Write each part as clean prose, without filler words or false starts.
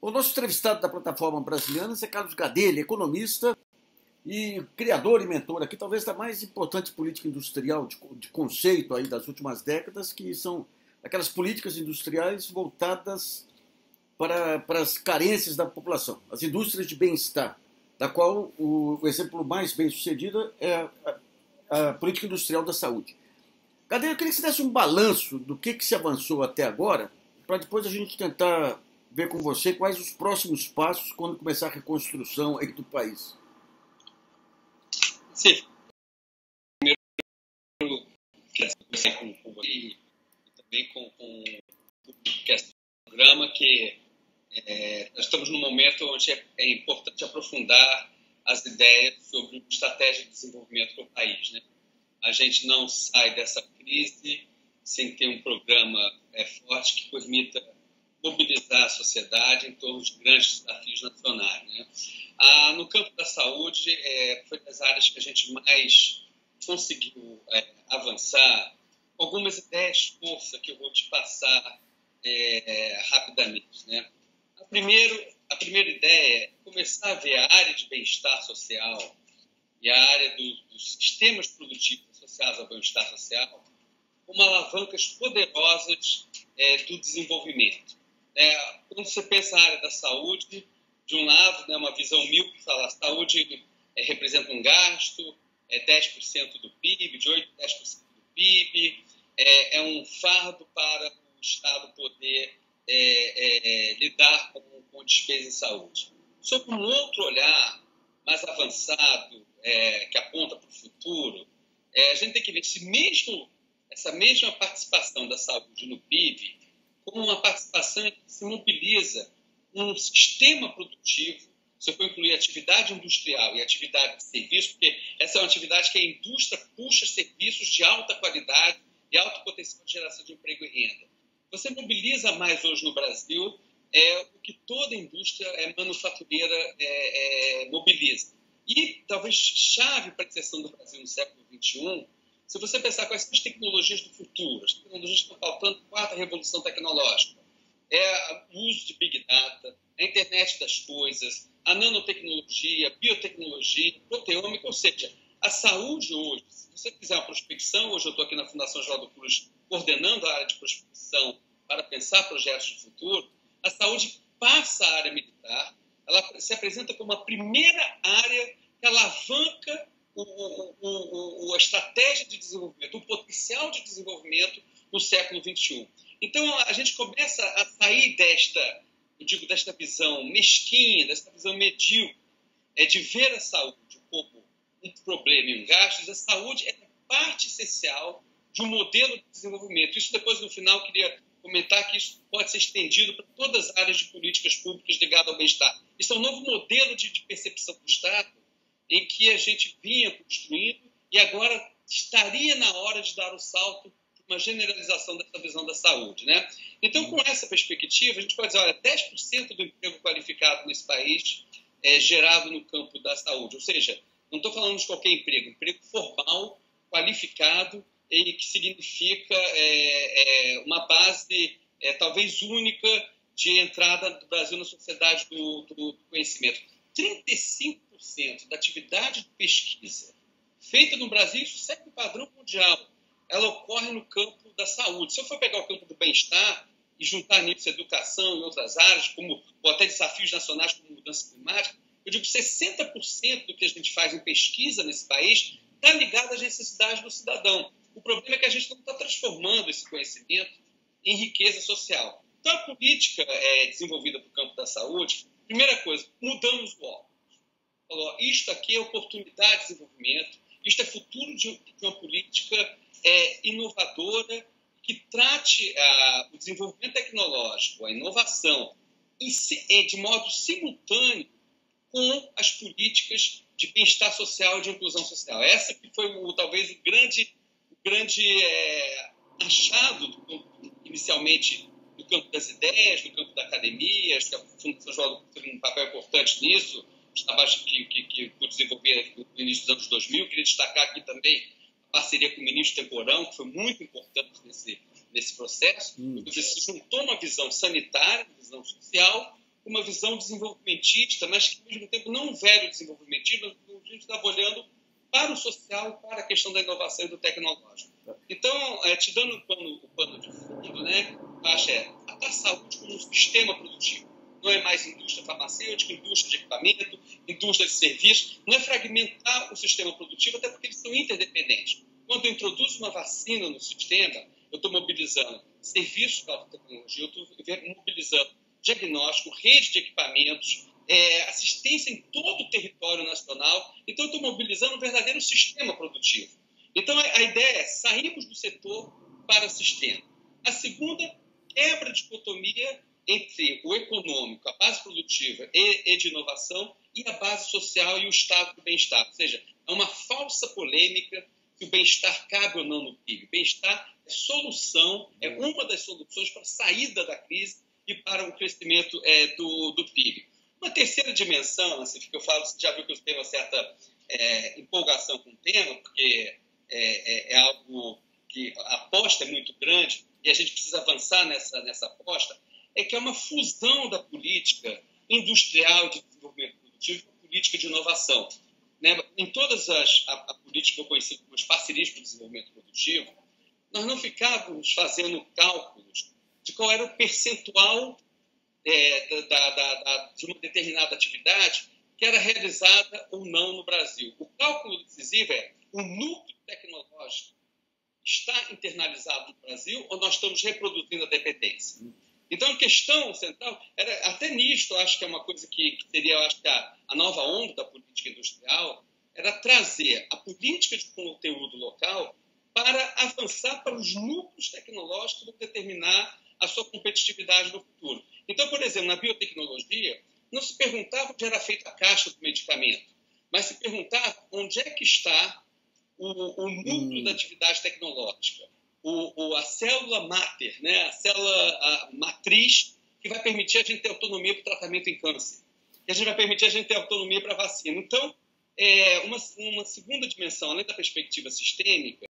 O nosso entrevistado da plataforma brasileira é Carlos Gadelha, economista e criador e mentor aqui, talvez da mais importante política industrial de conceito aí das últimas décadas, que são aquelas políticas industriais voltadas para as carências da população, as indústrias de bem-estar, da qual o exemplo mais bem sucedido é a política industrial da saúde. Gadelha, eu queria que você desse um balanço do que se avançou até agora, para depois a gente tentar ver com você quais os próximos passos quando começar a reconstrução aí do país. Sim. Primeiro, quero conversar com você e também com o programa, que nós estamos num momento onde é importante aprofundar as ideias sobre uma estratégia de desenvolvimento para o país, né? A gente não sai dessa crise sem ter um programa forte que permita mobilizar a sociedade em torno de grandes desafios nacionais, né? No campo da saúde, foi das áreas que a gente mais conseguiu avançar, com algumas ideias de força que eu vou te passar rapidamente, né? A primeira ideia é começar a ver a área de bem-estar social e a área dos sistemas produtivos associados ao bem-estar social como alavancas poderosas do desenvolvimento. Quando você pensa na área da saúde, de um lado, né, uma visão míope que fala a saúde representa um gasto, 10% do PIB, de 8% a 10% do PIB, é um fardo para o Estado poder lidar com despesa em saúde. Sob um outro olhar, mais avançado, que aponta para o futuro, a gente tem que ver essa mesma participação da saúde no PIB como uma participação que se mobiliza um sistema produtivo. Se eu for incluir atividade industrial e atividade de serviço, porque essa é uma atividade que a indústria puxa serviços de alta qualidade e alto potencial de geração de emprego e renda. Você mobiliza mais hoje no Brasil o que toda indústria manufatureira mobiliza. E talvez chave para a inserção do Brasil no século XXI, se você pensar quais são as tecnologias do futuro, as tecnologias que estão faltando, quarta revolução tecnológica, o uso de Big Data, a internet das coisas, a nanotecnologia, a biotecnologia, a proteômica, ou seja, a saúde hoje, se você fizer uma prospecção, hoje eu estou aqui na Fundação Oswaldo Cruz coordenando a área de prospecção para pensar projetos de futuro, a saúde passa a área militar, ela se apresenta como a primeira área que alavanca a estratégia de desenvolvimento, o potencial de desenvolvimento no século XXI. Então, a gente começa a sair desta visão mesquinha, desta visão medíocre, de ver a saúde como um problema e um gasto. A saúde é parte essencial de um modelo de desenvolvimento. Isso depois, no final, eu queria comentar que isso pode ser estendido para todas as áreas de políticas públicas ligadas ao bem-estar. Isso é um novo modelo de percepção do Estado em que a gente vinha construindo e agora estaria na hora de dar o salto para uma generalização dessa visão da saúde, né? Então, com essa perspectiva, a gente pode dizer, olha, 10% do emprego qualificado nesse país é gerado no campo da saúde. Ou seja, não estou falando de qualquer emprego formal, qualificado, e que significa uma base talvez única de entrada do Brasil na sociedade do conhecimento. 35% da atividade de pesquisa feita no Brasil, isso segue o padrão mundial, ela ocorre no campo da saúde. Se eu for pegar o campo do bem-estar e juntar nisso educação e outras áreas, ou até desafios nacionais como mudança climática, eu digo que 60% do que a gente faz em pesquisa nesse país está ligado às necessidades do cidadão. O problema é que a gente não está transformando esse conhecimento em riqueza social. Então, a política desenvolvida para o campo da saúde, primeira coisa, mudamos o óculos. Falou, isto aqui é oportunidade de desenvolvimento, isto é futuro de uma política inovadora que trate o desenvolvimento tecnológico, a inovação, de modo simultâneo com as políticas de bem-estar social e de inclusão social. Essa que foi talvez o grande achado inicialmente no campo das ideias, no campo da academia. Acho que a Fundação Oswaldo teve um papel importante nisso, os trabalhos que pude desenvolver no início dos anos 2000. Queria destacar aqui também a parceria com o ministro Temporão, que foi muito importante nesse processo. Você se juntou uma visão sanitária, uma visão social, uma visão desenvolvimentista, mas que, ao mesmo tempo, não um velho desenvolvimentismo, mas a gente estava olhando para o social, para a questão da inovação e do tecnológico. Então, te dando o pano de fundo, né, eu acho tratar a saúde como um sistema produtivo. Não é mais indústria farmacêutica, indústria de equipamento, indústria de serviços. Não é fragmentar o sistema produtivo, até porque eles são interdependentes. Quando eu introduzo uma vacina no sistema, eu estou mobilizando serviços de alta tecnologia, eu estou mobilizando diagnóstico, rede de equipamentos, assistência em todo o território nacional. Então, eu estou mobilizando um verdadeiro sistema produtivo. Então, a ideia é sairmos do setor para o sistema. A segunda, quebra a dicotomia entre o econômico, a base produtiva e de inovação, e a base social e o estado do bem-estar. Ou seja, é uma falsa polêmica se o bem-estar cabe ou não no PIB. Bem-estar é solução, é uma das soluções para a saída da crise e para o crescimento do PIB. Uma terceira dimensão, assim, que eu falo, você já viu que eu tenho uma certa empolgação com o tema, porque é algo que a aposta é muito grande e a gente precisa avançar nessa aposta, é que é uma fusão da política industrial de desenvolvimento produtivo com a política de inovação. Né? Em todas a política que eu conheci como as parcerias para o desenvolvimento produtivo, nós não ficávamos fazendo cálculos de qual era o percentual de uma determinada atividade que era realizada ou não no Brasil. O cálculo decisivo é o núcleo tecnológico está internalizado no Brasil ou nós estamos reproduzindo a dependência? Então, a questão central, até nisto, eu acho que é uma coisa que seria, eu acho que a nova onda da política industrial, era trazer a política de conteúdo local para avançar para os núcleos tecnológicos que vão determinar a sua competitividade no futuro. Então, por exemplo, na biotecnologia, não se perguntava onde era feita a caixa do medicamento, mas se perguntava onde é que está o núcleo da atividade tecnológica, a célula máter, né? A célula matriz que vai permitir a gente ter autonomia para o tratamento em câncer, que a gente vai permitir a gente ter autonomia para a vacina. Então, uma segunda dimensão, além da perspectiva sistêmica,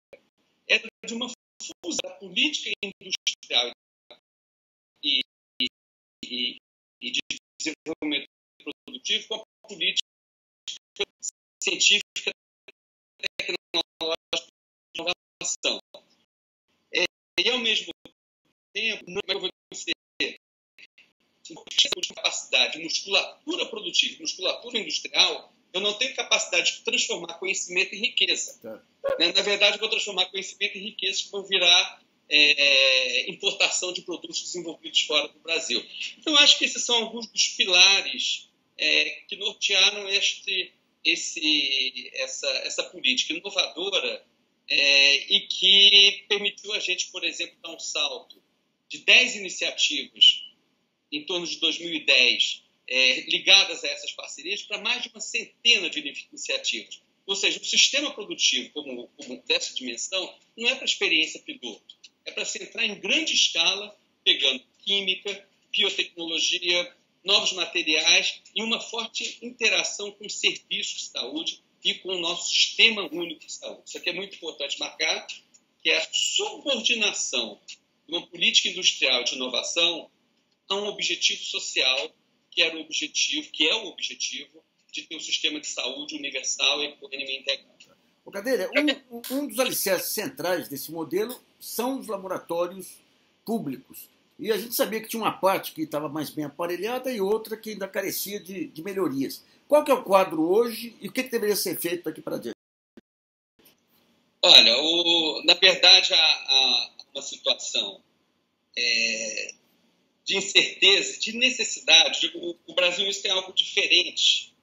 é de uma fusão da política industrial e de desenvolvimento produtivo com a política científica, tecnológica e inovação. E, ao mesmo tempo, não é que eu vou dizer, de capacidade, musculatura produtiva, musculatura industrial, eu não tenho capacidade de transformar conhecimento em riqueza. Na verdade, eu vou transformar conhecimento em riqueza que vão virar importação de produtos desenvolvidos fora do Brasil. Então, acho que esses são alguns dos pilares que nortearam essa política inovadora e que permitiu a gente, por exemplo, dar um salto de 10 iniciativas em torno de 2010 ligadas a essas parcerias para mais de uma centena de iniciativas. Ou seja, o sistema produtivo, como dessa dimensão, não é para experiência piloto, é para se entrar em grande escala, pegando química, biotecnologia, novos materiais e uma forte interação com serviços de saúde e com o nosso sistema único de saúde. Isso aqui é muito importante marcar, que é a subordinação de uma política industrial de inovação a um objetivo social, que é o objetivo de ter um sistema de saúde universal e econômica integrada. Gadelha, um dos alicerces centrais desse modelo são os laboratórios públicos. E a gente sabia que tinha uma parte que estava mais bem aparelhada e outra que ainda carecia de melhorias. Qual que é o quadro hoje e o que deveria ser feito daqui para diante? Olha, na verdade, há uma situação de incerteza, de necessidade. O Brasil isso tem algo diferente.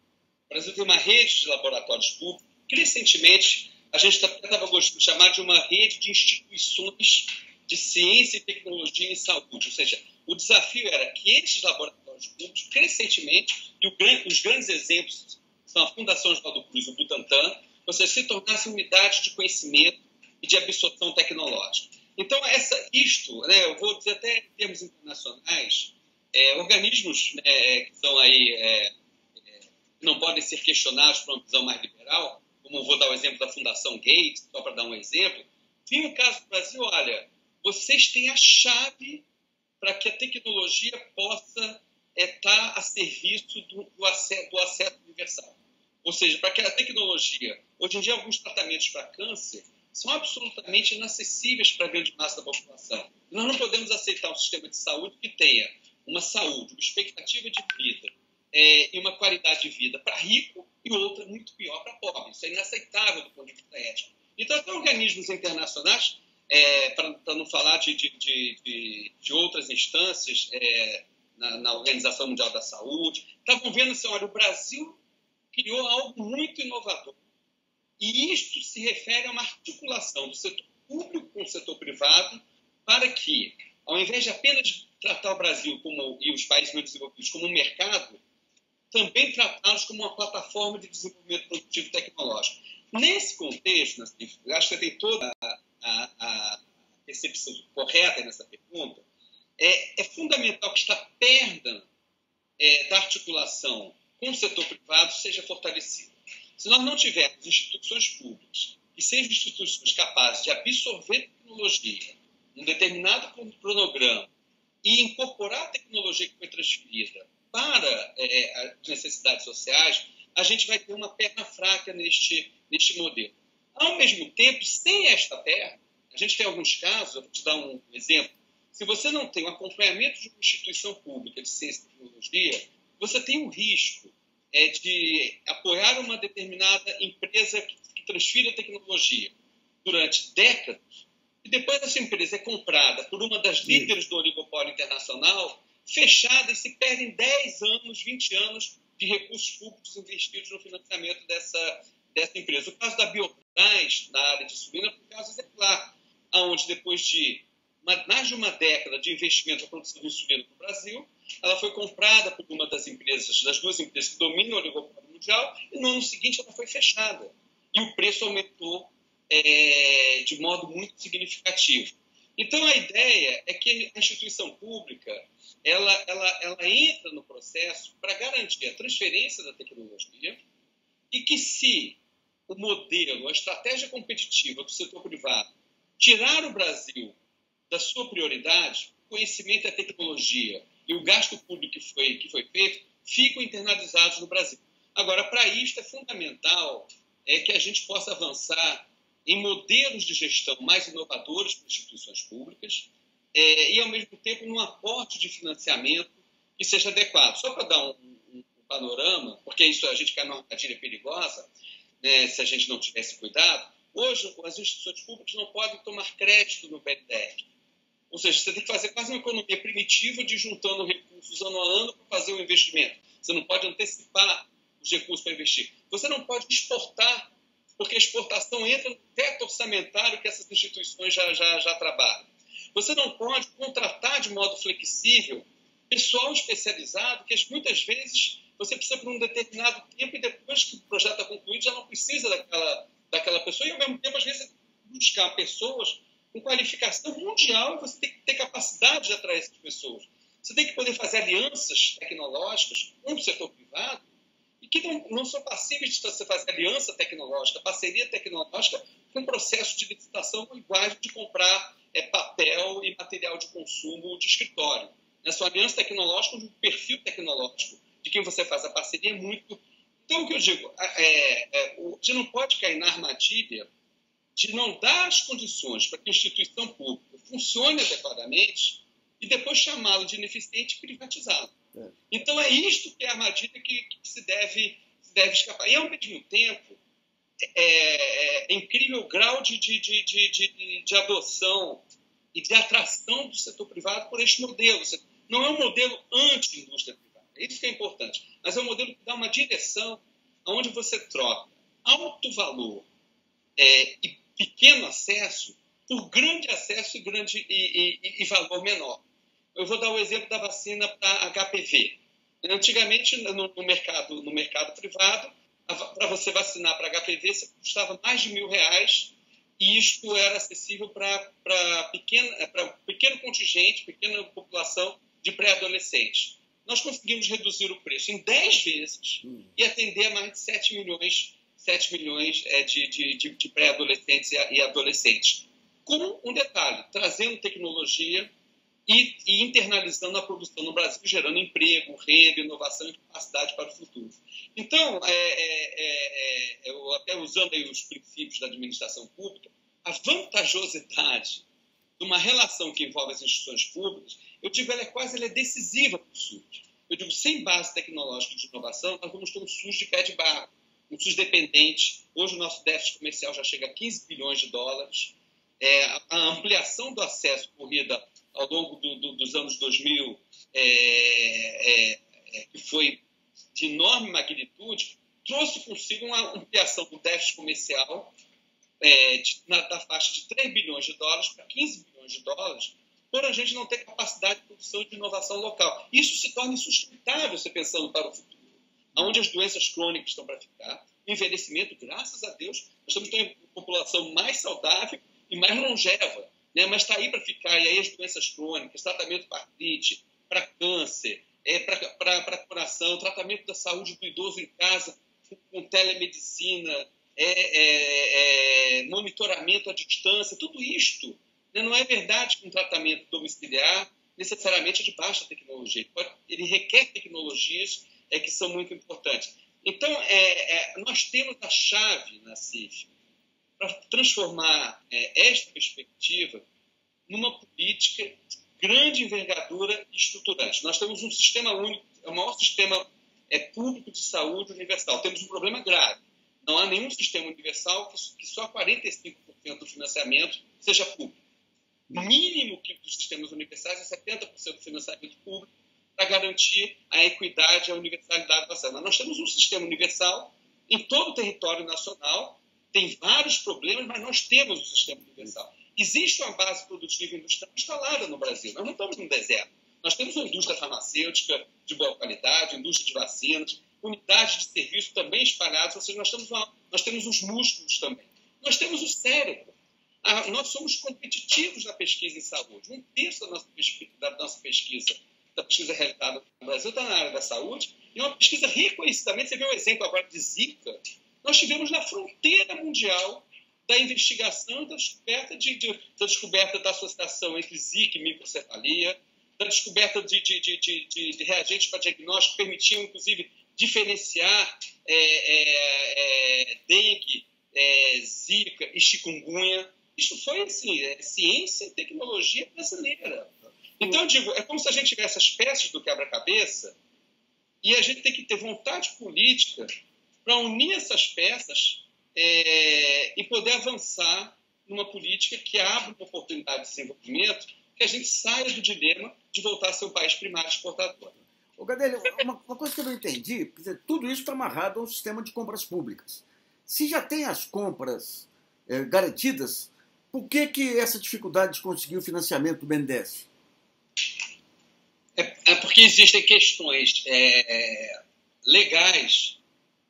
O Brasil tem uma rede de laboratórios públicos. Recentemente, a gente estava gostando de chamar de uma rede de instituições de ciência e tecnologia em saúde. Ou seja, o desafio era que esses laboratórios públicos, recentemente, e os grandes exemplos são a Fundação Oswaldo Cruz e o Butantan, você se tornasse unidade de conhecimento e de absorção tecnológica. Então, eu vou dizer até em termos internacionais, organismos que são aí, não podem ser questionados por uma visão mais liberal, como vou dar o exemplo da Fundação Gates, só para dar um exemplo. Tem o caso do Brasil, olha, vocês têm a chave para que a tecnologia possa tecnologia. Hoje em dia, alguns tratamentos para câncer são absolutamente inacessíveis para a grande massa da população. Nós não podemos aceitar um sistema de saúde que tenha uma saúde, uma expectativa de vida e uma qualidade de vida para rico e outra muito pior para pobre. Isso é inaceitável do ponto de vista ético. Então, até organismos internacionais, para não falar de outras instâncias na Organização Mundial da Saúde, estavam vendo assim, olha, o Brasil criou algo muito inovador. E isto se refere a uma articulação do setor público com o setor privado para que, ao invés de apenas tratar o Brasil e os países menos desenvolvidos como um mercado, também tratá-los como uma plataforma de desenvolvimento produtivo e tecnológico. Nesse contexto, eu acho que você tem toda a percepção correta nessa pergunta, é fundamental que esta perda da articulação com o setor privado seja fortalecida. Se nós não tivermos instituições públicas que sejam instituições capazes de absorver tecnologia num determinado cronograma e incorporar a tecnologia que foi transferida para as necessidades sociais, a gente vai ter uma perna fraca neste modelo. Ao mesmo tempo, sem esta perna, a gente tem alguns casos, eu vou te dar um exemplo, se você não tem o acompanhamento de uma instituição pública de ciência e tecnologia, você tem o risco de apoiar uma determinada empresa que transfira tecnologia durante décadas, e depois essa empresa é comprada por uma das líderes do oligopólio internacional, fechada, e se perdem 10 anos, 20 anos de recursos públicos investidos no financiamento dessa empresa. O caso da Biotraz, na área de insulina, foi um caso exemplar, onde depois de mais de uma década de investimento na produção de insulina no Brasil, ela foi comprada por uma das duas empresas que dominam o oligopólio mundial, e no ano seguinte ela foi fechada. E o preço aumentou de modo muito significativo. Então, a ideia é que a instituição pública ela entra no processo para garantir a transferência da tecnologia e que, se o modelo, a estratégia competitiva do setor privado tirar o Brasil da sua prioridade, o conhecimento e a tecnologia e o gasto público que foi feito ficam internalizados no Brasil. Agora, para isso é fundamental que a gente possa avançar em modelos de gestão mais inovadores para instituições públicas e, ao mesmo tempo, num aporte de financiamento que seja adequado. Só para dar um panorama, porque isso a gente cai numa armadilha perigosa, né, se a gente não tivesse cuidado. Hoje, as instituições públicas não podem tomar crédito no BNDES. Ou seja, você tem que fazer quase uma economia primitiva de juntando recursos ano a ano para fazer o investimento. Você não pode antecipar os recursos para investir. Você não pode exportar, porque a exportação entra no teto orçamentário que essas instituições já trabalham. Você não pode contratar de modo flexível pessoal especializado, que muitas vezes você precisa por um determinado tempo e depois que o projeto está concluído já não precisa daquela pessoa. E, ao mesmo tempo, às vezes, buscar pessoas com qualificação mundial, você tem que ter capacidade de atrair essas pessoas. Você tem que poder fazer alianças tecnológicas com o setor privado e que não são passíveis de você fazer aliança tecnológica, parceria tecnológica com processo de licitação igual de comprar papel e material de consumo de escritório. São alianças tecnológicas, o perfil tecnológico de quem você faz a parceria é muito... Então, o que eu digo, a gente não pode cair na armadilha de não dar as condições para que a instituição pública funcione adequadamente e depois chamá-la de ineficiente e privatizá-la. Então, é isto que é a armadilha que se deve escapar. E, ao mesmo tempo, é incrível o grau de adoção e de atração do setor privado por este modelo. Não é um modelo anti-indústria privada, é isso que é importante, mas é um modelo que dá uma direção onde você troca alto valor e pequeno acesso por grande acesso e valor menor. Eu vou dar o exemplo da vacina para HPV. Antigamente, no mercado privado, para você vacinar para HPV, você custava mais de R$1.000, e isto era acessível para pequeno contingente, pequena população de pré-adolescentes. Nós conseguimos reduzir o preço em 10 vezes e atender a mais de 7 milhões de pré-adolescentes e adolescentes. Com um detalhe, trazendo tecnologia e internalizando a produção no Brasil, gerando emprego, renda, inovação e capacidade para o futuro. Então, eu até usando aí os princípios da administração pública, a vantajosidade de uma relação que envolve as instituições públicas, eu digo, ela é decisiva para o SUS. Eu digo, sem base tecnológica de inovação, nós vamos ter um SUS de pé de barro, um SUS dependente. Hoje o nosso déficit comercial já chega a 15 bilhões de dólares. A ampliação do acesso ocorrida ao longo dos anos 2000, que foi de enorme magnitude, trouxe consigo uma ampliação do déficit comercial da faixa de 3 bilhões de dólares para 15 bilhões de dólares, por a gente não ter capacidade de produção e de inovação local. Isso se torna insustentável, você pensando para o futuro, onde as doenças crônicas estão para ficar, o envelhecimento, graças a Deus, nós estamos tendo uma população mais saudável e mais longeva, né? Mas está aí para ficar, e aí as doenças crônicas, tratamento para artrite, para câncer, para coração, tratamento da saúde do idoso em casa, com telemedicina, monitoramento à distância, tudo isto, né? Não é verdade que um tratamento domiciliar necessariamente é de baixa tecnologia. Ele requer tecnologias que são muito importantes. Então, nós temos a chave na CIF para transformar esta perspectiva numa política de grande envergadura e estruturante. Nós temos um sistema único, é o maior sistema público de saúde universal. Temos um problema grave. Não há nenhum sistema universal que só 45% do financiamento seja público. O mínimo dos sistemas universais é 70% do financiamento público para garantir a equidade e a universalidade da saúde. Nós temos um sistema universal em todo o território nacional, tem vários problemas, mas nós temos um sistema universal. Existe uma base produtiva industrial instalada no Brasil. Nós não estamos no deserto. Nós temos uma indústria farmacêutica de boa qualidade, indústria de vacinas, unidades de serviço também espalhadas, ou seja, nós temos os músculos também. Nós temos o cérebro. Nós somos competitivos na pesquisa em saúde. Um terço da nossa pesquisa realizada no Brasil está na área da saúde, e uma pesquisa reconhecidamente, você vê o exemplo agora de Zika, nós estivemos na fronteira mundial da investigação e da descoberta da associação entre Zika e microcefalia, da descoberta de reagentes para diagnóstico que permitiam, inclusive, diferenciar dengue, Zika e chikungunya. Isso foi, assim, ciência e tecnologia brasileira. Então, eu digo, é como se a gente tivesse as peças do quebra-cabeça e a gente tem que ter vontade política para unir essas peças e poder avançar numa política que abra uma oportunidade de desenvolvimento, que a gente saia do dilema de voltar a ser um país primário exportador. Ô, Gadelha, uma coisa que eu não entendi, quer dizer, tudo isso está amarrado ao sistema de compras públicas. Se já tem as compras garantidas, por que essa dificuldade de conseguir o financiamento do BNDES? Porque existem questões legais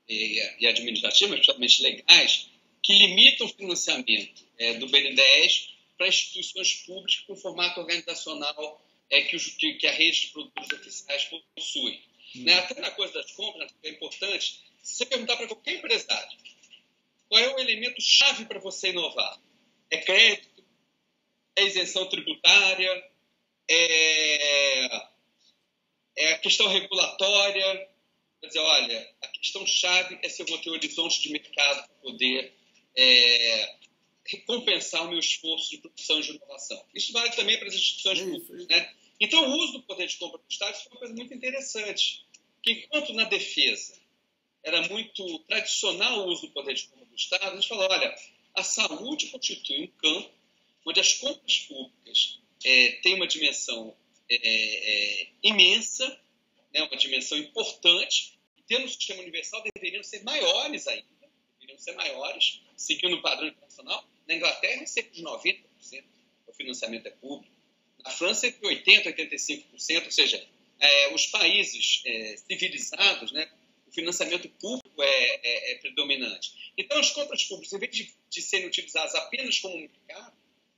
e administrativas, principalmente legais, que limitam o financiamento do BNDES para instituições públicas com formato organizacional que a rede de produtores oficiais possui. Até na coisa das compras, é importante, se você perguntar para qualquer empresário qual é o elemento chave para você inovar, é crédito, é isenção tributária, é a questão regulatória. Quer dizer, olha, a questão chave é se eu vou ter um horizonte de mercado para poder recompensar o meu esforço de produção e de inovação. Isso vale também para as instituições públicas, né? Então, o uso do poder de compra do Estado foi uma coisa muito interessante. Que enquanto na defesa era muito tradicional o uso do poder de compra do Estado, a gente falou, olha, a saúde constitui um campo onde as compras públicas têm uma dimensão imensa, né, uma dimensão importante, e tendo um sistema universal deveriam ser maiores ainda, seguindo o padrão internacional. Na Inglaterra, cerca de 90% do financiamento é público. Na França, entre 80% e 85%, ou seja, os países civilizados, né, o financiamento público é predominante. Então, as compras públicas, em vez de serem utilizadas apenas como um mercado,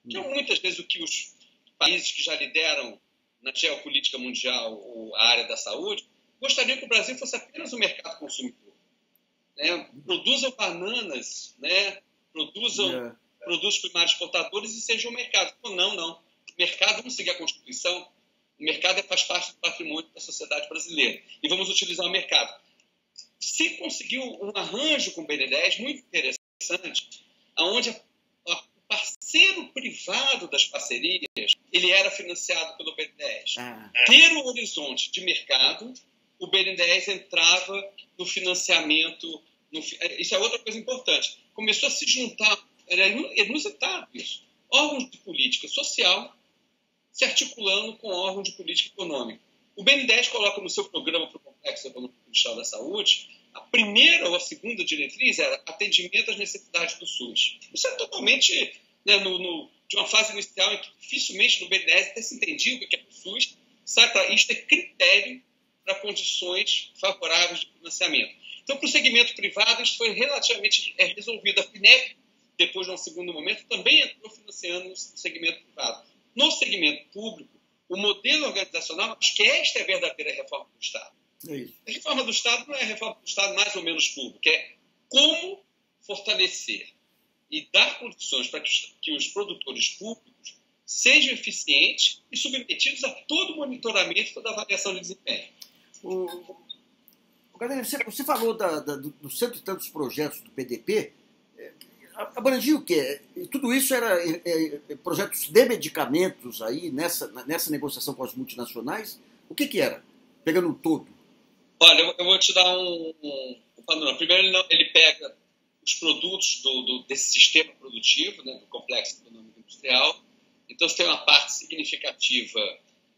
que é muitas vezes o que os países que já lideram na geopolítica mundial a área da saúde, gostariam que o Brasil fosse apenas um mercado consumidor. Né? Produzam bananas, né? Produzam produtos primários exportadores e sejam um mercado. Não. O mercado, vamos seguir a Constituição, O mercado faz parte do patrimônio da sociedade brasileira. E vamos utilizar o mercado. Se conseguiu um arranjo com o BNDES muito interessante, onde o parceiro privado das parcerias ele era financiado pelo BNDES. Ter um horizonte de mercado, o BNDES entrava no financiamento. Isso é outra coisa importante. Começou a se juntar, era inusitado isso, órgãos de política social se articulando com órgãos de política econômica. O BNDES coloca no seu programa para o Complexo Econômico do Estado da Saúde, a primeira ou a segunda diretriz era atendimento às necessidades do SUS. Isso é totalmente, né, de uma fase inicial em que dificilmente no BNDES até se entendia o que é o SUS, isto é critério para condições favoráveis de financiamento. Então, para o segmento privado, isso foi relativamente resolvido. A FINEP, depois de um segundo momento, também entrou financiando no segmento privado. No segmento público, o modelo organizacional, acho que esta é a verdadeira reforma do Estado. A reforma do Estado não é a reforma do Estado mais ou menos pública, é como fortalecer e dar condições para que os produtores públicos sejam eficientes e submetidos a todo o monitoramento e toda a avaliação de desempenho. Galera, você falou dos cento e tantos projetos do PDP, abrangia o quê? Tudo isso era projetos de medicamentos aí, nessa negociação com as multinacionais? O que era? Pegando um todo. Olha, eu vou te dar um panorama. Primeiro, ele pega os produtos desse sistema produtivo, né, do complexo econômico industrial. Então, você tem uma parte significativa,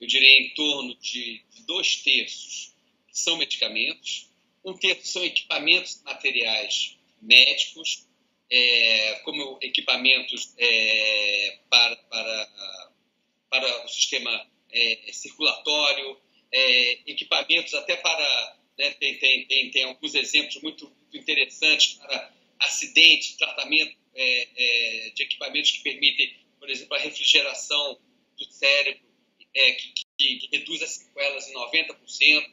eu diria, em torno de 2/3 que são medicamentos, 1/3 são equipamentos materiais médicos, como equipamentos para o sistema circulatório, equipamentos até para, né, tem alguns exemplos muito interessantes para acidentes, tratamento de equipamentos que permitem, por exemplo, a refrigeração do cérebro, que reduz as sequelas em 90%.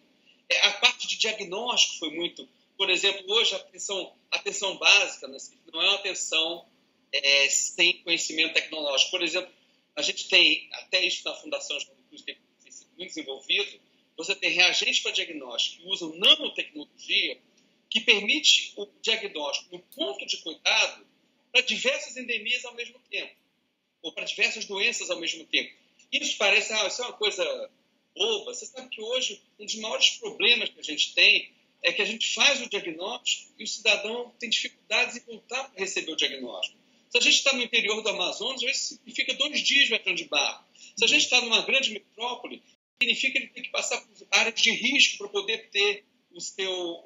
A parte de diagnóstico foi muito... Por exemplo, hoje a atenção básica não é uma atenção sem conhecimento tecnológico. Por exemplo, a gente tem, até isso na Fundação Oswaldo Cruz tem sido muito desenvolvido, você tem reagentes para diagnóstico que usam nanotecnologia que permite o diagnóstico no ponto de cuidado para diversas endemias ao mesmo tempo, ou para diversas doenças ao mesmo tempo. Isso parece isso é uma coisa boba. Você sabe que hoje um dos maiores problemas que a gente tem é que a gente faz o diagnóstico e o cidadão tem dificuldades em voltar para receber o diagnóstico. Se a gente está no interior do Amazonas, às vezes significa 2 dias viajando de barco. Se a gente está numa grande metrópole, significa que ele tem que passar por áreas de risco para poder ter o seu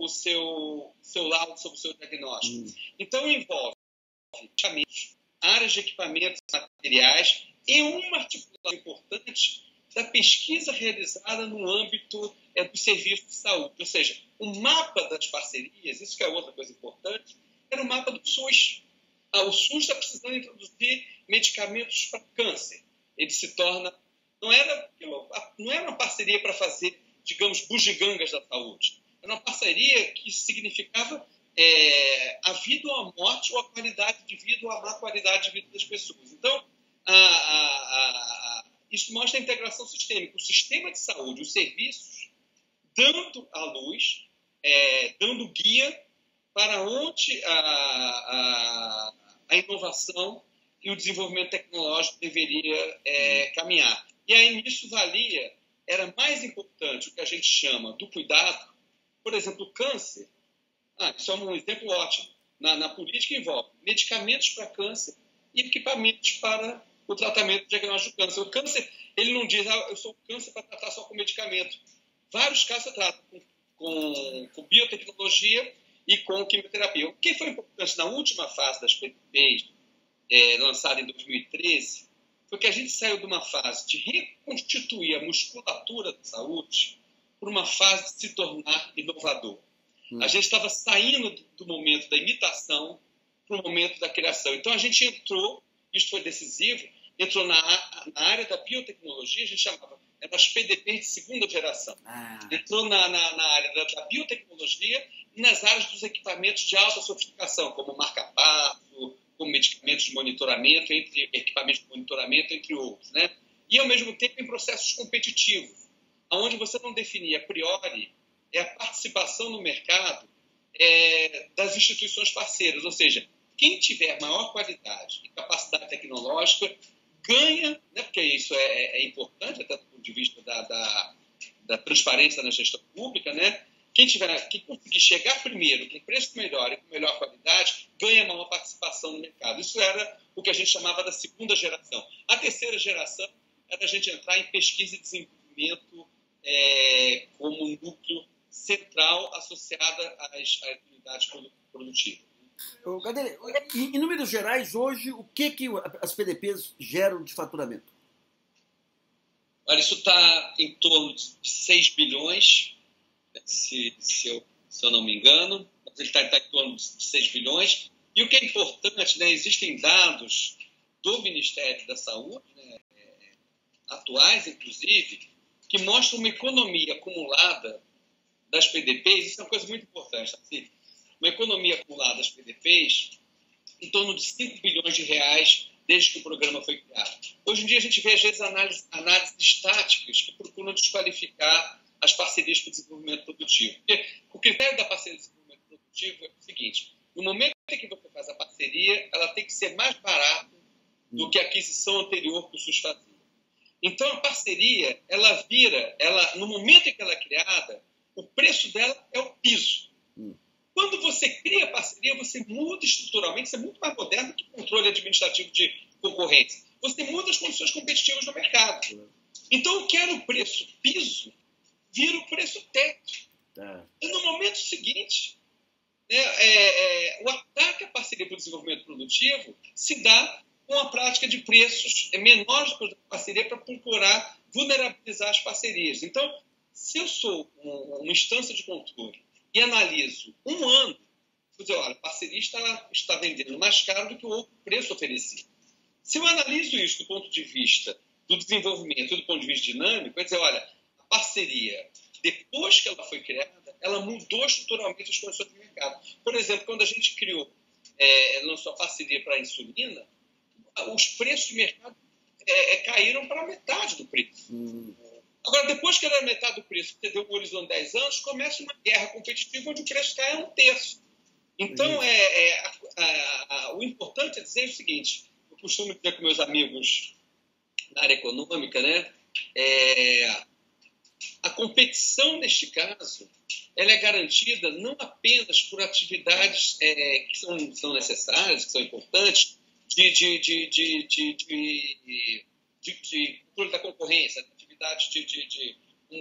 laudo sobre o seu diagnóstico. Então, envolve áreas de equipamentos materiais e uma articulação importante da pesquisa realizada no âmbito do serviço de saúde. Ou seja, o mapa das parcerias, isso que é outra coisa importante, era o mapa do SUS. O SUS está precisando introduzir medicamentos para câncer. Ele se torna... Não era uma parceria para fazer, digamos, bugigangas da saúde. Era uma parceria que significava a vida ou a morte, ou a qualidade de vida ou a má qualidade de vida das pessoas. Então, isso mostra a integração sistêmica. O sistema de saúde, os serviços, dando a luz, dando guia para onde a inovação e o desenvolvimento tecnológico deveria caminhar. E aí, nisso era mais importante o que a gente chama do cuidado. Por exemplo, o câncer, isso é um exemplo ótimo. Na política envolve medicamentos para câncer e equipamentos para o tratamento e diagnóstico do câncer. O câncer, ele não diz, eu sou câncer para tratar só com medicamento. Vários casos eu trato com biotecnologia e com quimioterapia. O que foi importante na última fase das PPPs, lançada em 2013, foi que a gente saiu de uma fase de reconstituir a musculatura da saúde para uma fase de se tornar inovador. A gente estava saindo do momento da imitação para o momento da criação. Então, a gente entrou, isso foi decisivo, entrou na área da biotecnologia, a gente chamava, eram as PDPs de segunda geração. Entrou na área da biotecnologia e nas áreas dos equipamentos de alta sofisticação, como marca-passo, como medicamentos de monitoramento, equipamentos de monitoramento, entre outros, né? e, ao mesmo tempo, em processos competitivos, onde você não definia a priori a participação no mercado das instituições parceiras, ou seja, quem tiver maior qualidade e capacidade tecnológica ganha, né, porque isso é importante até do ponto de vista da transparência na gestão pública, né? Quem conseguir chegar primeiro, com preço melhor e com melhor qualidade, ganha maior participação no mercado. Isso era o que a gente chamava da segunda geração. A terceira geração era a gente entrar em pesquisa e desenvolvimento como um núcleo central associada às unidades produtivas. Gadelha, em números gerais, hoje, o que as PDPs geram de faturamento? Olha, isso está em torno de 6 bilhões, se eu não me engano, mas ele está em torno de 6 bilhões. E o que é importante, né, existem dados do Ministério da Saúde, né, atuais, inclusive, que mostram uma economia acumulada das PDPs, isso é uma coisa muito importante, assim, uma economia acumulada das PDPs em torno de 5 bilhões de reais desde que o programa foi criado. Hoje em dia a gente vê, às vezes, análises estáticas que procuram desqualificar as parcerias para o desenvolvimento produtivo. Porque o critério da parceria de desenvolvimento produtivo é o seguinte: no momento em que você faz a parceria, ela tem que ser mais barata do que a aquisição anterior que o SUS fazia. Então, a parceria, no momento em que ela é criada, o preço dela é o piso. Quando você cria a parceria, você muda estruturalmente, você é muito mais moderno do que o controle administrativo de concorrência. Você muda as condições competitivas do mercado. Então, o que era o preço piso, vira o preço teto. E no momento seguinte, o ataque à parceria para o desenvolvimento produtivo se dá com a prática de preços menores do que a parceria para procurar vulnerabilizar as parcerias. Então, se eu sou uma instância de controle e analiso um ano, vou dizer, olha, a parceria está vendendo mais caro do que o preço oferecido. Se eu analiso isso do ponto de vista do desenvolvimento e do ponto de vista dinâmico, vai dizer, olha, a parceria, depois que ela foi criada, ela mudou estruturalmente as condições do mercado. Por exemplo, quando a gente lançou a parceria para a insulina, os preços de mercado caíram para metade do preço. Agora, depois que ela era metade do preço, você deu um horizonte de 10 anos, começa uma guerra competitiva onde o preço cai a um terço. Então, o importante é dizer o seguinte: eu costumo dizer com meus amigos na área econômica, né? A competição, neste caso, ela é garantida não apenas por atividades que são necessárias, que são importantes, de controle da concorrência, atividades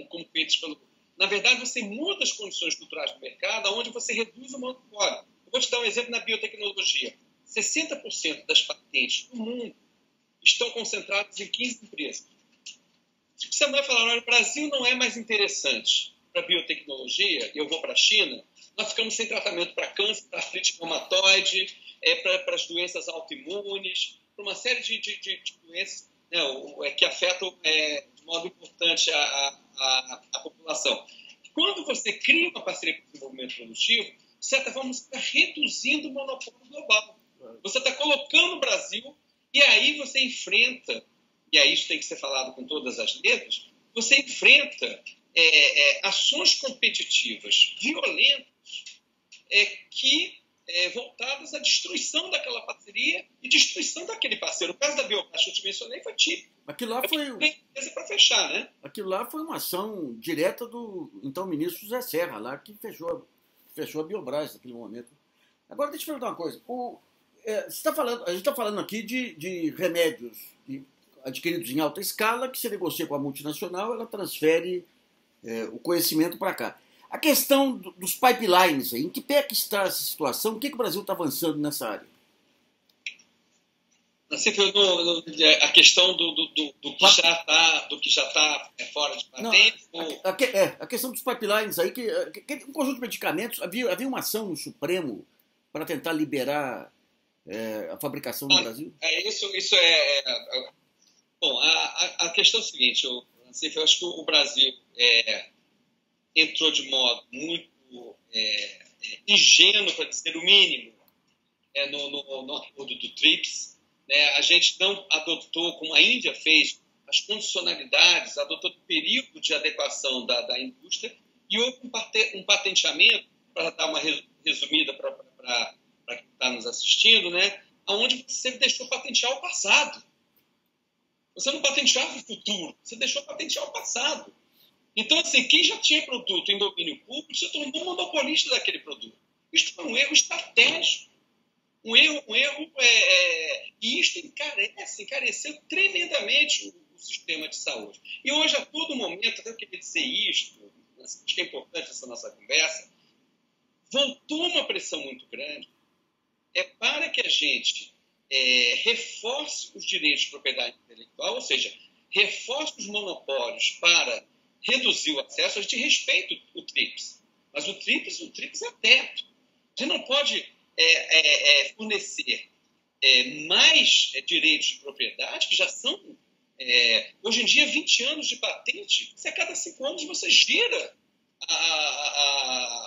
como feitas pelo... Na verdade, você muda as condições culturais do mercado, onde você reduz o monopólio. Eu vou te dar um exemplo na biotecnologia. 60% das patentes do mundo estão concentradas em 15 empresas. Se você vai falar, olha, o Brasil não é mais interessante para biotecnologia, e eu vou para a China, nós ficamos sem tratamento para câncer, para artrite reumatoide, para as doenças autoimunes, para uma série de doenças, né, que afetam de modo importante a população. Quando você cria uma parceria para o desenvolvimento produtivo, de certa forma, você está reduzindo o monopólio global. Você está colocando o Brasil, e aí você enfrenta, e aí isso tem que ser falado com todas as letras, você enfrenta ações competitivas violentas voltadas à destruição daquela parceria e destruição daquele parceiro. O caso da Biocaixa que eu te mencionei foi típico. Aquilo lá foi para fechar, né? Aquilo lá foi uma ação direta do então ministro José Serra, lá que fechou a Biobras naquele momento. Agora, deixa eu te perguntar uma coisa. A gente está falando aqui de remédios adquiridos em alta escala, que se negocia com a multinacional, ela transfere o conhecimento para cá. A questão dos pipelines, em que pé que está essa situação? O que o Brasil está avançando nessa área? A questão do que já está fora de patente? A questão dos pipelines aí, um conjunto de medicamentos, havia uma ação no Supremo para tentar liberar a fabricação no Brasil? Bom, a questão é a seguinte, eu acho que o Brasil entrou de modo muito ingênuo, para dizer o mínimo, no acordo do TRIPS. A gente não adotou, como a Índia fez, as condicionalidades, adotou um período de adequação da indústria e houve um patenteamento, para dar uma resumida para quem está nos assistindo, né, onde você deixou patentear o passado. Você não patenteava o futuro, você deixou patentear o passado. Então, assim, quem já tinha produto em domínio público se tornou monopolista daquele produto. Isto foi um erro estratégico. E isso encareceu tremendamente o sistema de saúde. E hoje, a todo momento, até eu queria dizer isto, acho que é importante essa nossa conversa, voltou uma pressão muito grande para que a gente reforce os direitos de propriedade intelectual, ou seja, reforce os monopólios para reduzir o acesso. A gente respeita o TRIPS, mas o TRIPS é teto. Você não pode fornecer mais direitos de propriedade, que já são, hoje em dia, 20 anos de patente. Se a cada 5 anos você gira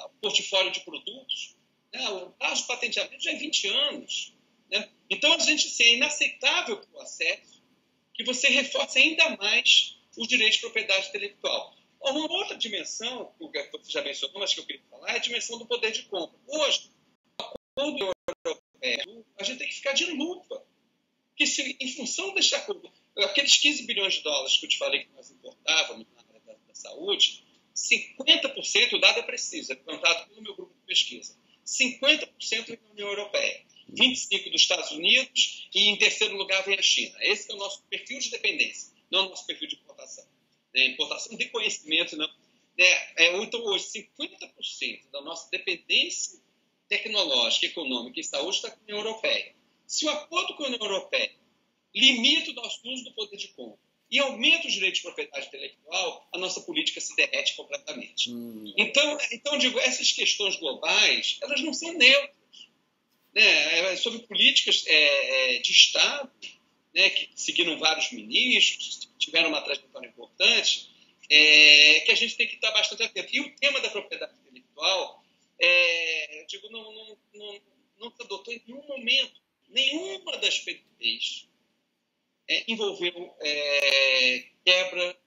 o portfólio de produtos. Né? O prazo de patenteamento já é 20 anos. Né? Então, a gente, assim, é inaceitável para o acesso que você reforce ainda mais os direitos de propriedade intelectual. Uma outra dimensão, que você já mencionou, mas que eu queria falar, é a dimensão do poder de compra. Hoje, quando a gente tem que ficar de lupa. Porque se, em função desse acordo, aqueles 15 bilhões de dólares que eu te falei que nós importávamos na área da saúde, 50%, o dado é preciso, é levantado pelo meu grupo de pesquisa, 50% vem da União Europeia, 25% dos Estados Unidos e, em terceiro lugar, vem a China. Esse é o nosso perfil de dependência, não o nosso perfil de importação. Importação de conhecimento, não. Então, hoje, 50% da nossa dependência tecnológica, econômica e saúde está com a União Europeia. Se o acordo com a União Europeia limita o nosso uso do poder de compra e aumenta os direitos de propriedade intelectual, a nossa política se derrete completamente. Então, digo, essas questões globais, elas não são neutras. Né? Sobre políticas de Estado, né, que seguiram vários ministros, tiveram uma trajetória importante, que a gente tem que estar bastante atento. E o tema da propriedade intelectual, eu digo, não se adotou em nenhum momento. Nenhuma das PDPs envolveu quebra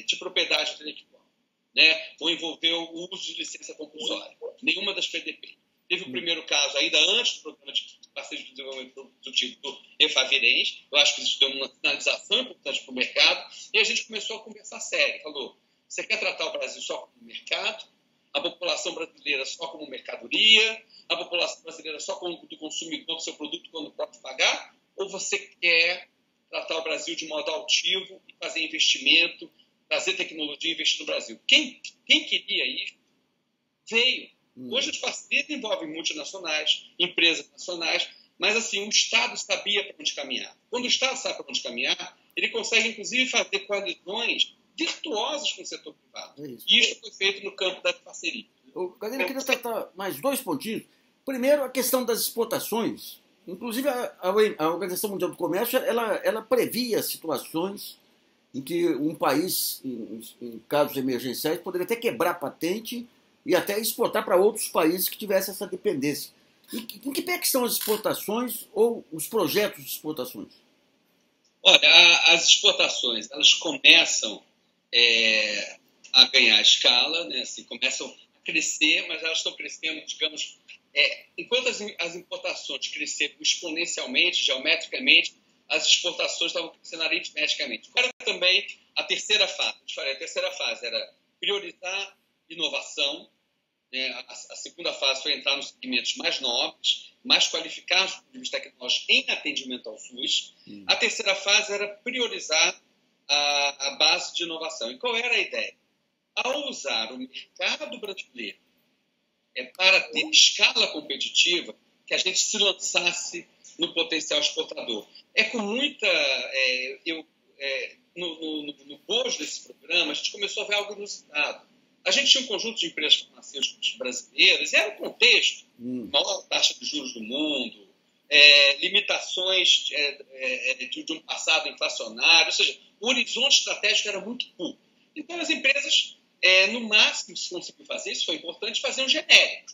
de propriedade intelectual, né? Ou envolveu o uso de licença compulsória. Nenhuma das PDPs. Teve o primeiro caso, ainda antes do programa de parceria de desenvolvimento produtivo do EFAVIRENS. Eu acho que isso deu uma sinalização importante para o mercado. E a gente começou a conversar sério. Falou, você quer tratar o Brasil só como mercado? A população brasileira só como mercadoria? A população brasileira só como do consumidor do seu produto quando pode pagar? Ou você quer tratar o Brasil de modo altivo e fazer investimento, trazer tecnologia e investir no Brasil? Quem queria isso veio. Hoje as parcerias envolvem multinacionais, empresas nacionais, mas assim, o Estado sabia para onde caminhar. Quando o Estado sabe para onde caminhar, ele consegue, inclusive, fazer coalizões virtuosas com o setor privado. E isso foi feito no campo da parceria. Gadelha, eu queria tratar mais 2 pontinhos. Primeiro, a questão das exportações. Inclusive, a Organização Mundial do Comércio, ela previa situações em que um país, em casos emergenciais, poderia até quebrar a patente e até exportar para outros países que tivessem essa dependência. Em que pé que são as exportações ou os projetos de exportações? Olha, as exportações, elas começam a ganhar escala, né? Assim, começam a crescer, mas elas estão crescendo, digamos, enquanto as importações cresceram exponencialmente, geometricamente, as exportações estavam crescendo aritmeticamente. Agora também a terceira fase. A terceira fase era priorizar inovação. A segunda fase foi entrar nos segmentos mais nobres, mais qualificados do ponto de vista tecnológico em atendimento ao SUS. A terceira fase era priorizar a base de inovação. E qual era a ideia? Ao usar o mercado brasileiro para ter escala competitiva, que a gente se lançasse no potencial exportador. Com muita... no bojo desse programa, a gente começou a ver algo inusitado. A gente tinha um conjunto de empresas farmacêuticas brasileiras, e era o contexto, maior taxa de juros do mundo, limitações de um passado inflacionário, ou seja, o horizonte estratégico era muito curto. Então, as empresas, no máximo, se conseguiu fazer, isso foi importante, fazer um genérico.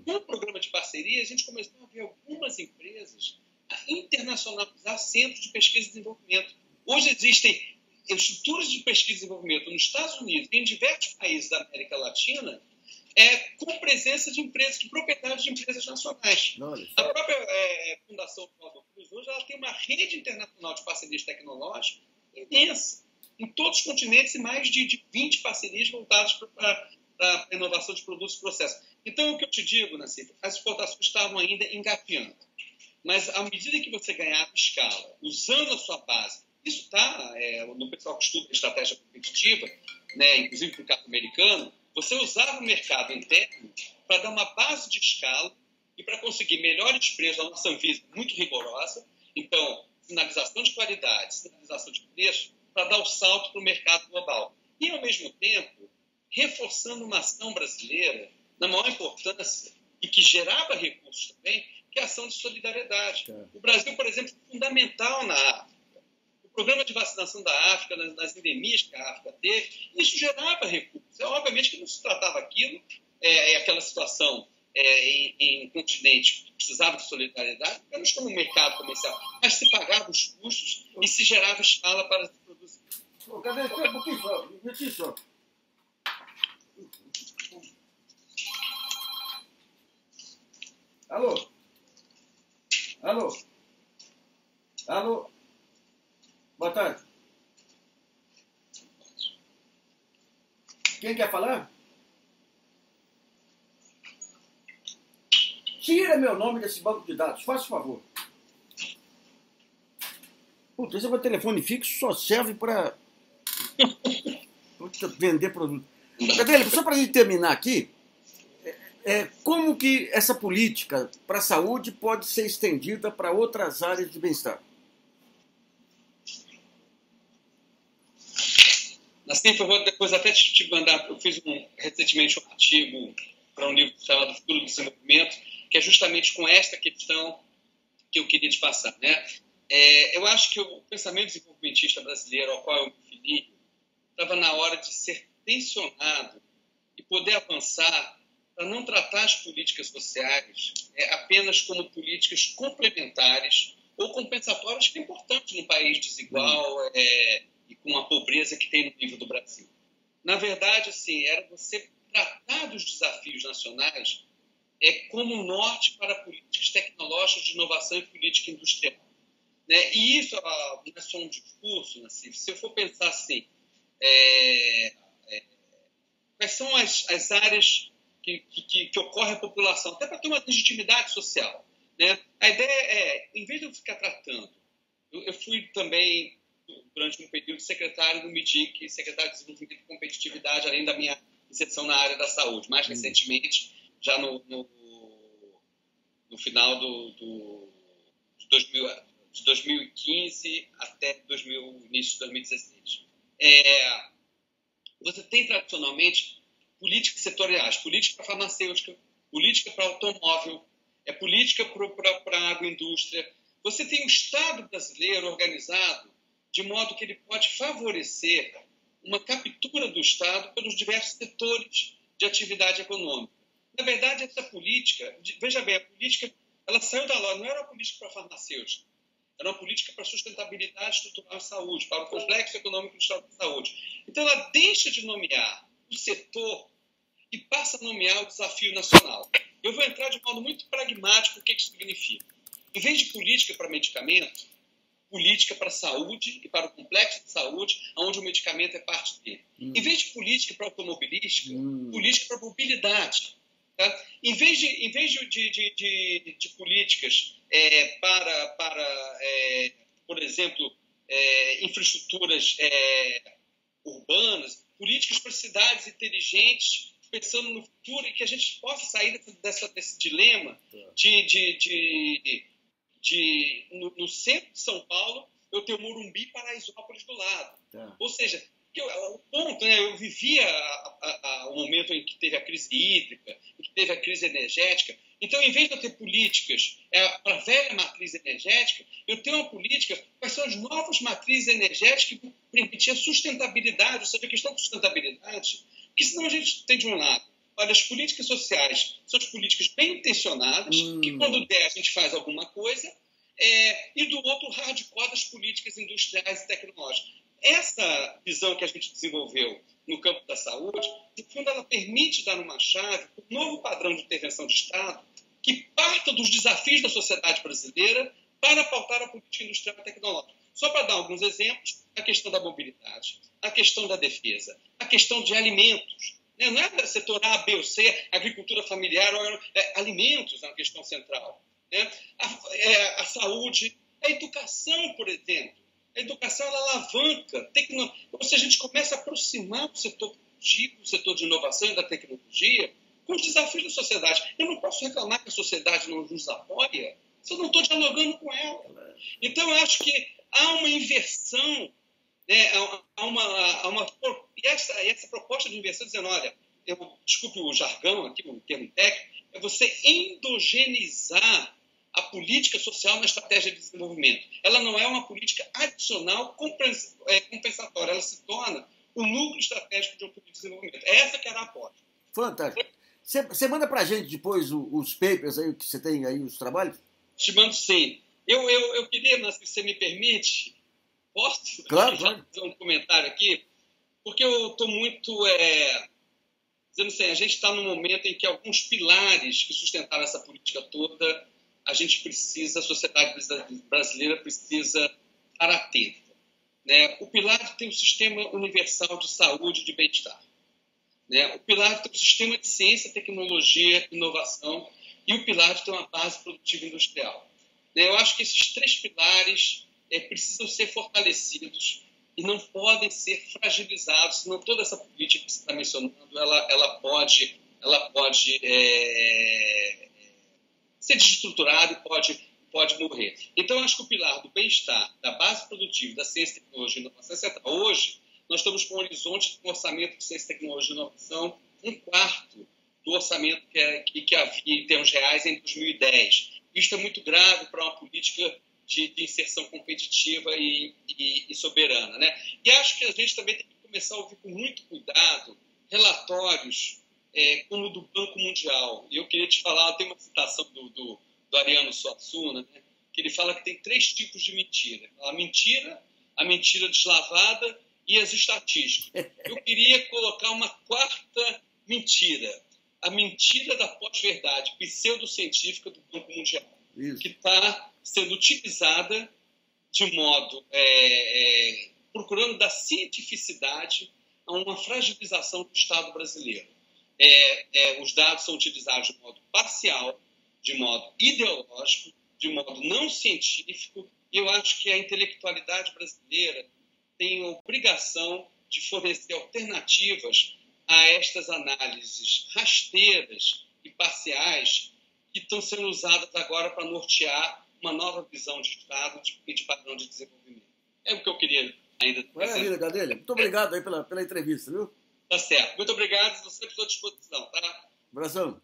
Com o programa de parceria, a gente começou a ver algumas empresas a internacionalizar centros de pesquisa e desenvolvimento. Hoje existem estruturas de pesquisa e desenvolvimento nos Estados Unidos e em diversos países da América Latina com presença de empresas, de propriedades de empresas nacionais. A própria Fundação Oswaldo Cruz hoje ela tem uma rede internacional de parcerias tecnológicas imensa, em todos os continentes, e mais de 20 parcerias voltadas para a inovação de produtos e processos. Então, o que eu te digo, Nassif, as exportações estavam ainda engateando. Mas, à medida que você ganhava escala, usando a sua base, isso está no pessoal que estuda estratégia competitiva, né, inclusive no caso americano, você usava o mercado interno para dar uma base de escala e para conseguir melhores preços. A nossa Anvisa é muito rigorosa, então, sinalização de qualidade, sinalização de preço, para dar o salto para o mercado global. E, ao mesmo tempo, reforçando uma ação brasileira na maior importância e que gerava recursos também, que é a ação de solidariedade. O Brasil, por exemplo, é fundamental na África. O programa de vacinação da África, nas endemias que a África teve, isso gerava recursos. Obviamente que não se tratava aquilo, aquela situação em um continente que precisava de solidariedade, apenas como um mercado comercial, mas se pagava os custos e se gerava escala para se produzir. Cadê? Um pouquinho só, um minutinho só. Alô? Alô? Alô? Boa tarde. Quem quer falar? Tira meu nome desse banco de dados, faça favor. Puta, esse é meu telefone fixo, só serve para vender produto. Cadê? Só para a gente terminar aqui, como que essa política para a saúde pode ser estendida para outras áreas de bem-estar? Assim, eu vou depois até te mandar, eu fiz recentemente um artigo para um livro chamado Futuro do Desenvolvimento, que é justamente com esta questão que eu queria te passar, né? Eu acho que o pensamento desenvolvimentista brasileiro, ao qual eu me fili, estava na hora de ser tensionado e poder avançar para não tratar as políticas sociais apenas como políticas complementares ou compensatórias, que é importante num país desigual e com a pobreza que tem no nível do Brasil. Na verdade, assim, era você tratar dos desafios nacionais como norte para políticas tecnológicas de inovação e política industrial. Né? E isso não é só um discurso, né? Se eu for pensar assim, quais são as áreas que ocorre a população, até para ter uma legitimidade social. Né? A ideia em vez de eu ficar tratando, eu fui também, durante um período, secretário do MIDIC, secretário de Desenvolvimento e Competitividade, além da minha inserção na área da saúde. Mais recentemente, já no final de 2015 até início de 2016. Você tem, tradicionalmente, políticas setoriais, política para farmacêutica, política para automóvel, política para a agroindústria. Você tem o Estado brasileiro organizado de modo que ele pode favorecer uma captura do Estado pelos diversos setores de atividade econômica. Na verdade, essa política, veja bem, a política ela saiu da lógica, não era uma política para farmacêutica, era uma política para sustentabilidade estrutural e saúde, para o complexo econômico do Estado de saúde. Então, ela deixa de nomear o setor e passa a nomear o desafio nacional. Eu vou entrar de modo muito pragmático o que isso significa. Em vez de política para medicamento, política para a saúde e para o complexo de saúde, onde o medicamento é parte dele. Em vez de política para automobilística, política para mobilidade. Tá? Em vez de políticas para por exemplo, infraestruturas urbanas, políticas para cidades inteligentes, pensando no futuro e que a gente possa sair desse dilema no centro de São Paulo, eu tenho Morumbi e Paraisópolis do lado. Tá. Ou seja, o ponto, né, eu vivia o momento em que teve a crise hídrica, em que teve a crise energética. Então, em vez de eu ter políticas para a velha matriz energética, eu tenho uma política, quais são as novas matrizes energéticas que vão permitir a sustentabilidade, ou seja, a questão de sustentabilidade, porque senão a gente tem de um lado, olha, as políticas sociais são as políticas bem intencionadas, que quando der a gente faz alguma coisa, e do outro, o hardcore das políticas industriais e tecnológicas. Essa visão que a gente desenvolveu no campo da saúde, no fundo, ela permite dar uma chave para um novo padrão de intervenção de Estado que parta dos desafios da sociedade brasileira para pautar a política industrial e tecnológica. Só para dar alguns exemplos, a questão da mobilidade, a questão da defesa, a questão de alimentos. Não é setor A, B ou C, agricultura familiar, alimentos é uma questão central. Né? A saúde, a educação, por exemplo. A educação, ela alavanca, ou seja, a gente começa a aproximar o setor produtivo, o setor de inovação e da tecnologia com os desafios da sociedade. Eu não posso reclamar que a sociedade não nos apoia se eu não estou dialogando com ela. Então, eu acho que há uma inversão, né? E essa proposta de inversão dizendo, olha, desculpe o jargão aqui, o termo técnico, é você endogenizar a política social na estratégia de desenvolvimento. Ela não é uma política adicional compensatória, ela se torna o núcleo estratégico de uma política de desenvolvimento. É essa que era a aposta. Fantástico. Você manda para a gente depois os papers aí, que você tem aí, os trabalhos? Te mando sim. Eu queria, mas se você me permite, posso claro. fazer um comentário aqui? Porque eu estou muito dizendo assim, a gente está num momento em que alguns pilares que sustentaram essa política toda, a sociedade brasileira precisa estar atenta. Né? O pilar tem um sistema universal de saúde e de bem-estar. Né? O pilar tem um sistema de ciência, tecnologia e inovação, e o pilar tem uma base produtiva industrial. Né? Eu acho que esses três pilares precisam ser fortalecidos e não podem ser fragilizados, senão toda essa política que você está mencionando, ela pode ser desestruturada e pode morrer. Então, eu acho que o pilar do bem-estar, da base produtiva, da ciência, tecnologia e inovação é central. Hoje, nós estamos com um horizonte de um orçamento de ciência, tecnologia e inovação, 1/4 do orçamento que havia em termos reais em 2010. Isso é muito grave para uma política de inserção competitiva e soberana. Né? E acho que a gente também tem que começar a ouvir com muito cuidado relatórios como o do Banco Mundial. E eu queria te falar, tem uma citação do Ariano Suassuna, né? Que ele fala que tem 3 tipos de mentira. A mentira deslavada e as estatísticas. Eu queria colocar uma 4ª mentira, a mentira da pós-verdade pseudocientífica do Banco Mundial, que está sendo utilizada de modo procurando dar cientificidade a uma fragilização do Estado brasileiro. Os dados são utilizados de modo parcial, de modo ideológico, de modo não científico, e eu acho que a intelectualidade brasileira tem a obrigação de fornecer alternativas a estas análises rasteiras e parciais que estão sendo usadas agora para nortear uma nova visão de Estado e de padrão de desenvolvimento. É o que eu queria ainda... Maravilha, Gadelha. Muito obrigado aí pela entrevista, viu? Tá certo. Muito obrigado. Estou sempre à sua disposição, tá? Abração.